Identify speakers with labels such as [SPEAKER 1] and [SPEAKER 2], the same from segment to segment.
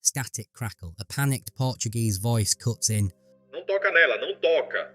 [SPEAKER 1] Static crackle. A panicked Portuguese voice cuts in.
[SPEAKER 2] Não toca nela, não toca.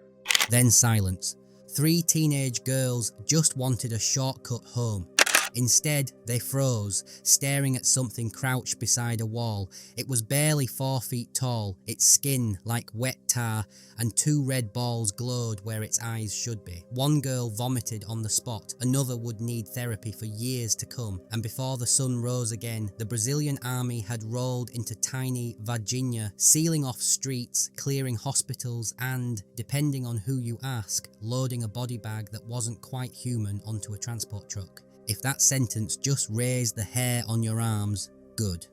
[SPEAKER 1] Then silence. 3 teenage girls just wanted a shortcut home. Instead, they froze, staring at something crouched beside a wall. It was barely 4 feet tall, its skin like wet tar, and 2 red balls glowed where its eyes should be. One girl vomited on the spot, another would need therapy for years to come, and before the sun rose again, the Brazilian army had rolled into tiny Varginha, sealing off streets, clearing hospitals, and, depending on who you ask, loading a body bag that wasn't quite human onto a transport truck. If that sentence just raised the hair on your arms, good.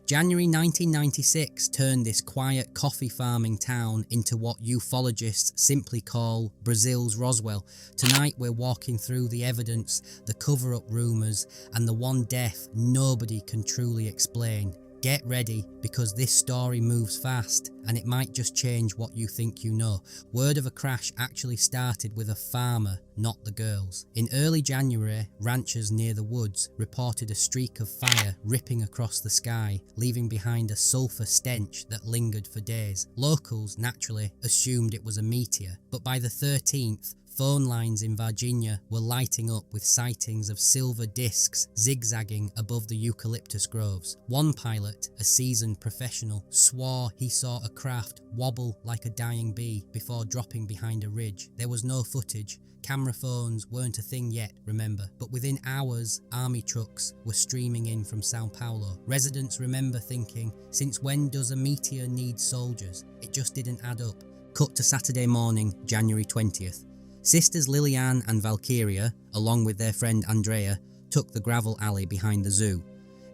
[SPEAKER 1] January 1996 turned this quiet coffee farming town into what ufologists simply call Brazil's Roswell. Tonight we're walking through the evidence, the cover-up rumours, and the one death nobody can truly explain. Get ready, because this story moves fast, and it might just change what you think you know. Word of a crash actually started with a farmer, not the girls. In early January, ranchers near the woods reported a streak of fire ripping across the sky, leaving behind a sulphur stench that lingered for days. Locals, naturally, assumed it was a meteor, but by the 13th, phone lines in Varginha were lighting up with sightings of silver discs zigzagging above the eucalyptus groves. One pilot, a seasoned professional, swore he saw a craft wobble like a dying bee before dropping behind a ridge. There was no footage. Camera phones weren't a thing yet, remember, but within hours, army trucks were streaming in from Sao Paulo. Residents remember thinking, since when does a meteor need soldiers? It just didn't add up. Cut to Saturday morning, January 20th. Sisters Liliane and Valkyria, along with their friend Andrea, took the gravel alley behind the zoo.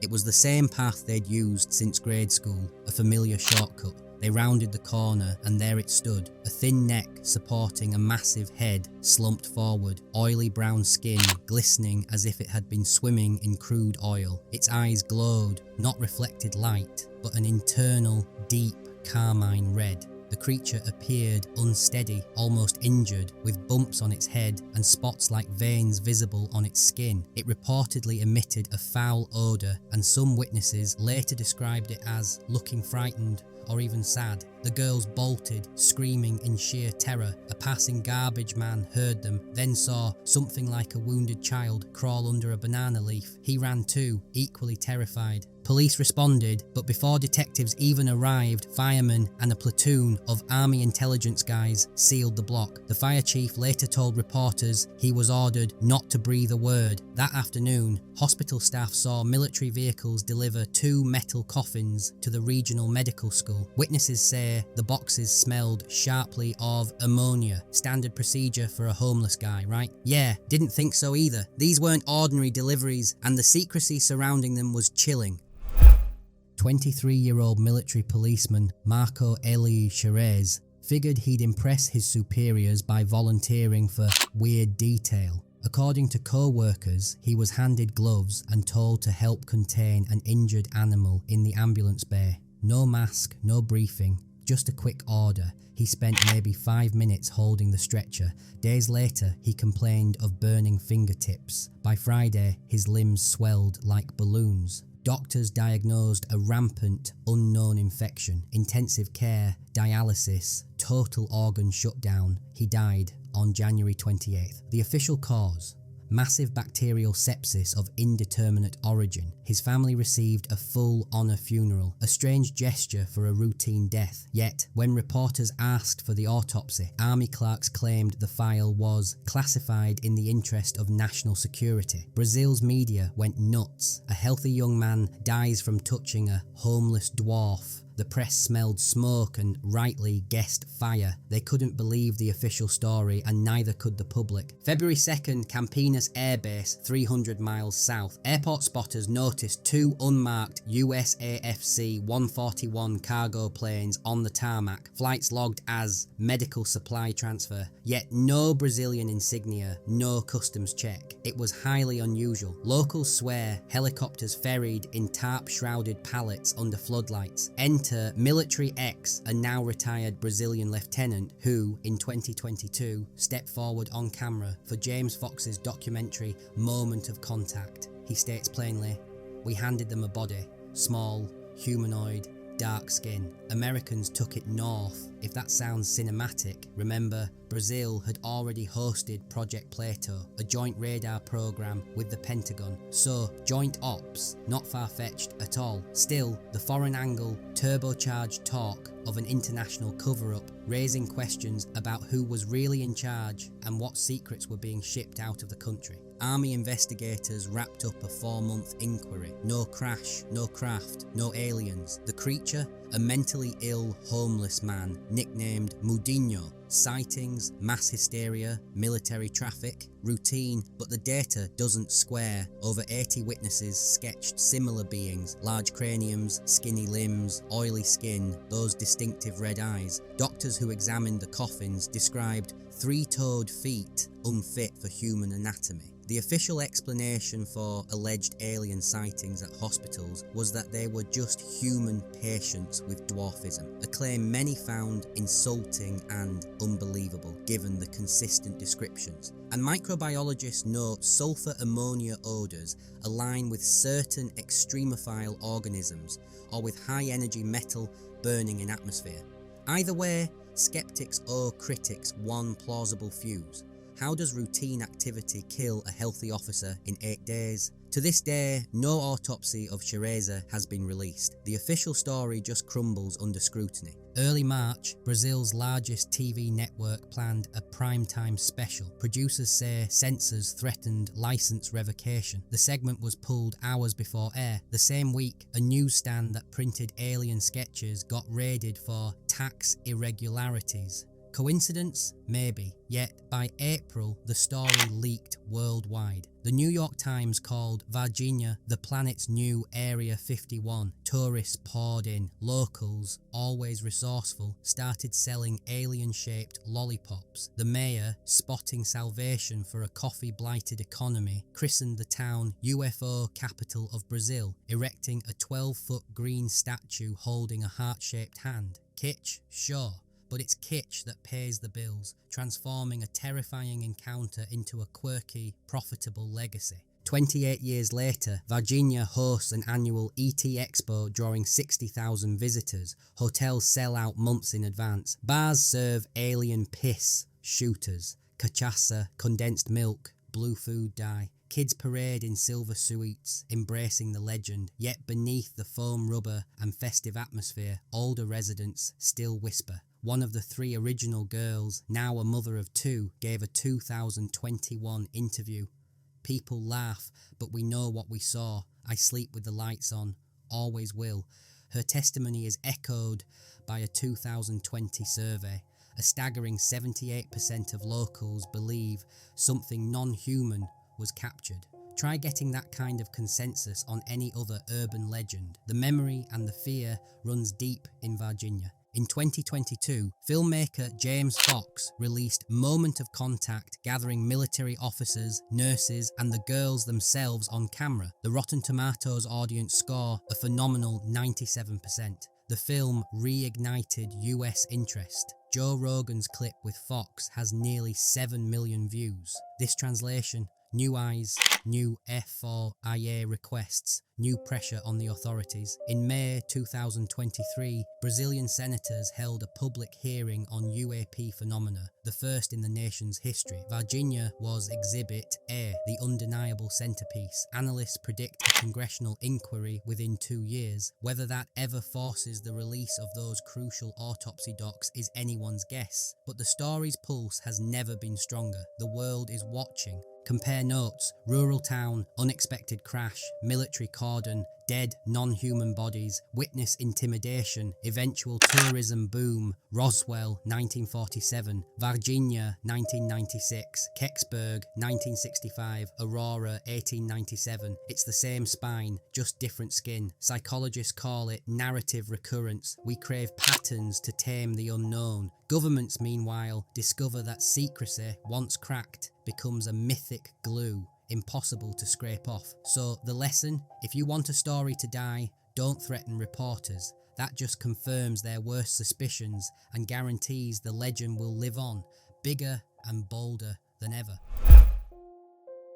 [SPEAKER 1] It was the same path they'd used since grade school, a familiar shortcut. They rounded the corner and there it stood, a thin neck supporting a massive head slumped forward, oily brown skin glistening as if it had been swimming in crude oil. Its eyes glowed, not reflected light, but an internal, deep carmine red. The creature appeared unsteady, almost injured, with bumps on its head and spots like veins visible on its skin. It reportedly emitted a foul odour, and some witnesses later described it as looking frightened or even sad. The girls bolted, screaming in sheer terror. A passing garbage man heard them, then saw something like a wounded child crawl under a banana leaf. He ran too, equally terrified. Police responded, but before detectives even arrived, firemen and a platoon of army intelligence guys sealed the block. The fire chief later told reporters he was ordered not to breathe a word. That afternoon, hospital staff saw military vehicles deliver 2 metal coffins to the regional medical school. Witnesses say the boxes smelled sharply of ammonia, standard procedure for a homeless guy, right? Yeah, didn't think so either. These weren't ordinary deliveries, and the secrecy surrounding them was chilling. 23-year-old military policeman Marco Eli Cherez figured he'd impress his superiors by volunteering for weird detail. According to co-workers, he was handed gloves and told to help contain an injured animal in the ambulance bay. No mask, no briefing, just a quick order. He spent maybe 5 minutes holding the stretcher. Days later, he complained of burning fingertips. By Friday, his limbs swelled like balloons. Doctors diagnosed a rampant, unknown infection, intensive care, dialysis, total organ shutdown. He died on January 28th. The official cause? Massive bacterial sepsis of indeterminate origin. His family received a full honour funeral, a strange gesture for a routine death. Yet, when reporters asked for the autopsy, army clerks claimed the file was classified in the interest of national security. Brazil's media went nuts. A healthy young man dies from touching a homeless dwarf. The press smelled smoke and rightly guessed fire. They couldn't believe the official story and neither could the public. February 2nd, Campinas Air Base, 300 miles south. Airport spotters noticed two unmarked USAF C-141 cargo planes on the tarmac. Flights logged as medical supply transfer. Yet no Brazilian insignia, no customs check. It was highly unusual. Locals swear helicopters ferried in tarp-shrouded pallets under floodlights. Enter Military X, a now retired Brazilian lieutenant who, in 2022, stepped forward on camera for James Fox's documentary Moment of Contact. He states plainly, "We handed them a body, small, humanoid, dark skin. Americans took it north." If that sounds cinematic, remember Brazil had already hosted Project Plato, a joint radar program with the Pentagon. So joint ops, not far-fetched at all. Still, the foreign angle turbocharged talk of an international cover-up, raising questions about who was really in charge and what secrets were being shipped out of the country. Army investigators wrapped up a 4-month inquiry. No crash, no craft, no aliens. The creature? A mentally ill, homeless man nicknamed Mudinho. Sightings, mass hysteria, military traffic, routine, but the data doesn't square. Over 80 witnesses sketched similar beings, large craniums, skinny limbs, oily skin, those distinctive red eyes. Doctors who examined the coffins described 3-toed feet unfit for human anatomy. The official explanation for alleged alien sightings at hospitals was that they were just human patients with dwarfism, a claim many found insulting and unbelievable given the consistent descriptions. And microbiologists note sulfur ammonia odours align with certain extremophile organisms or with high energy metal burning in atmosphere. Either way, skeptics owe critics one plausible fuse. How does routine activity kill a healthy officer in 8 days? To this day, no autopsy of Shereza has been released. The official story just crumbles under scrutiny. Early March, Brazil's largest TV network planned a primetime special. Producers say censors threatened license revocation. The segment was pulled hours before air. The same week, a newsstand that printed alien sketches got raided for tax irregularities. Coincidence? Maybe. Yet, by April, the story leaked worldwide. The New York Times called Varginha the planet's new Area 51. Tourists poured in. Locals, always resourceful, started selling alien-shaped lollipops. The mayor, spotting salvation for a coffee-blighted economy, christened the town UFO capital of Brazil, erecting a 12-foot green statue holding a heart-shaped hand. Kitsch? Sure. But it's kitsch that pays the bills, transforming a terrifying encounter into a quirky, profitable legacy. 28 years later, Varginha hosts an annual ET Expo drawing 60,000 visitors. Hotels sell out months in advance. Bars serve alien piss, shooters, cachaça, condensed milk, blue food dye. Kids parade in silver suites, embracing the legend, yet beneath the foam rubber and festive atmosphere, older residents still whisper. One of the 3 original girls, now a mother of 2, gave a 2021 interview. "People laugh, but we know what we saw. I sleep with the lights on, always will." Her testimony is echoed by a 2020 survey. A staggering 78% of locals believe something non-human was captured. Try getting that kind of consensus on any other urban legend. The memory and the fear runs deep in Varginha. In 2022, filmmaker James Fox released Moment of Contact, gathering military officers, nurses, and the girls themselves on camera. The Rotten Tomatoes audience score a phenomenal 97%. The film reignited US interest. Joe Rogan's clip with Fox has nearly 7 million views. This translation: new eyes, new F4IA requests, new pressure on the authorities. In May 2023, Brazilian senators held a public hearing on UAP phenomena, the first in the nation's history. Varginha was Exhibit A, the undeniable centerpiece. Analysts predict a congressional inquiry within 2 years. Whether that ever forces the release of those crucial autopsy docs is anyone's guess. But the story's pulse has never been stronger. The world is watching. Compare notes: rural town, unexpected crash, military cordon, dead non-human bodies, witness intimidation, eventual tourism boom, Roswell 1947, Varginha 1996, Kecksburg 1965, Aurora 1897. It's the same spine, just different skin. Psychologists call it narrative recurrence. We crave patterns to tame the unknown. Governments, meanwhile, discover that secrecy, once cracked, becomes a mythic glue, impossible to scrape off. So the lesson, if you want a story to die, don't threaten reporters. That just confirms their worst suspicions and guarantees the legend will live on, bigger and bolder than ever.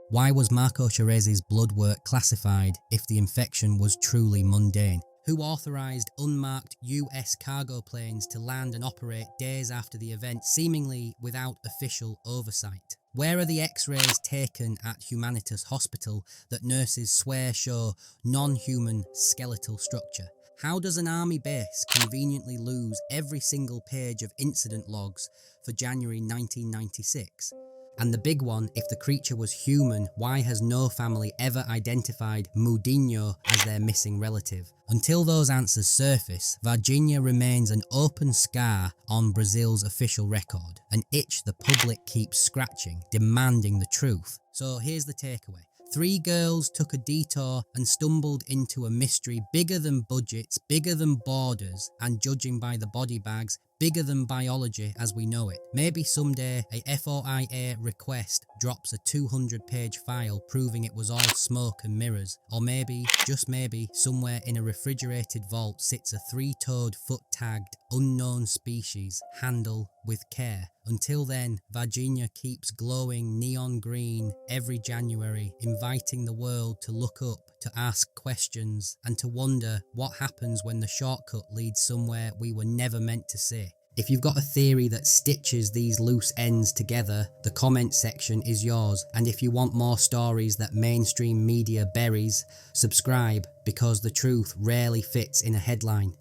[SPEAKER 1] Why was Marco Chiarese's blood work classified if the infection was truly mundane? Who authorised unmarked US cargo planes to land and operate days after the event, seemingly without official oversight? Where are the x-rays taken at Humanitas Hospital that nurses swear show non-human skeletal structure? How does an army base conveniently lose every single page of incident logs for January 1996? And the big one, if the creature was human, why has no family ever identified Mudinho as their missing relative? Until those answers surface, Varginha remains an open scar on Brazil's official record, an itch the public keeps scratching, demanding the truth. So here's the takeaway. 3 girls took a detour and stumbled into a mystery bigger than budgets, bigger than borders, and judging by the body bags, bigger than biology as we know it. Maybe someday a FOIA request drops a 200-page file proving it was all smoke and mirrors. Or maybe, just maybe, somewhere in a refrigerated vault sits a 3-toed, foot-tagged, unknown species, handle with care. Until then, Varginha keeps glowing neon green every January, inviting the world to look up, to ask questions, and to wonder what happens when the shortcut leads somewhere we were never meant to see. If you've got a theory that stitches these loose ends together, the comment section is yours. And if you want more stories that mainstream media buries, subscribe, because the truth rarely fits in a headline.